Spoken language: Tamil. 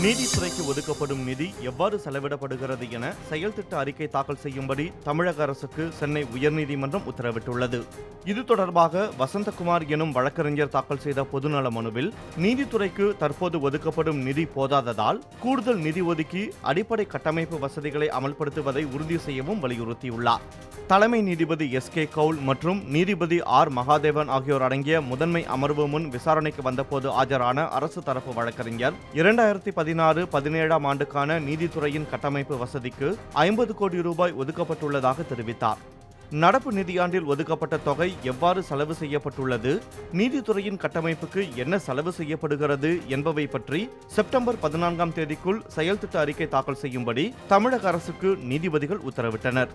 நீதித்துறைக்கு ஒதுக்கப்படும் நிதி எவ்வாறு செலவிடப்படுகிறது என செயல் திட்ட அறிக்கை தாக்கல் செய்யும்படி தமிழக அரசுக்கு சென்னை உயர்நீதிமன்றம் உத்தரவிட்டுள்ளது. இது தொடர்பாக வசந்தகுமார் எனும் வழக்கறிஞர் தாக்கல் செய்த பொதுநல மனுவில் நீதித்துறைக்கு தற்போது ஒதுக்கப்படும் நிதி போதாததால் கூடுதல் நிதி ஒதுக்கி அடிப்படை கட்டமைப்பு வசதிகளை அமல்படுத்துவதை உறுதி செய்யவும் வலியுறுத்தியுள்ளார். தலைமை நீதிபதி எஸ்.கே. கவுல் மற்றும் நீதிபதி ஆர். மகாதேவன் ஆகியோர் அடங்கிய முதன்மை அமர்வு முன் விசாரணைக்கு வந்தபோது ஆஜரான அரசு தரப்பு வழக்கறிஞர் 2016-17 ஆண்டுக்கான நீதித்துறையின் கட்டமைப்பு வசதிக்கு 50 கோடி ரூபாய் ஒதுக்கப்பட்டுள்ளதாக தெரிவித்தார். நடப்பு நிதியாண்டில் ஒதுக்கப்பட்ட தொகை எவ்வாறு செலவு செய்யப்பட்டுள்ளது, நீதித்துறையின் கட்டமைப்புக்கு என்ன செலவு செய்யப்படுகிறது என்பவை பற்றி செப்டம்பர் 14ஆம் தேதிக்குள் செயல் திட்ட அறிக்கை தாக்கல் செய்யும்படி தமிழக அரசுக்கு நீதிபதிகள் உத்தரவிட்டனர்.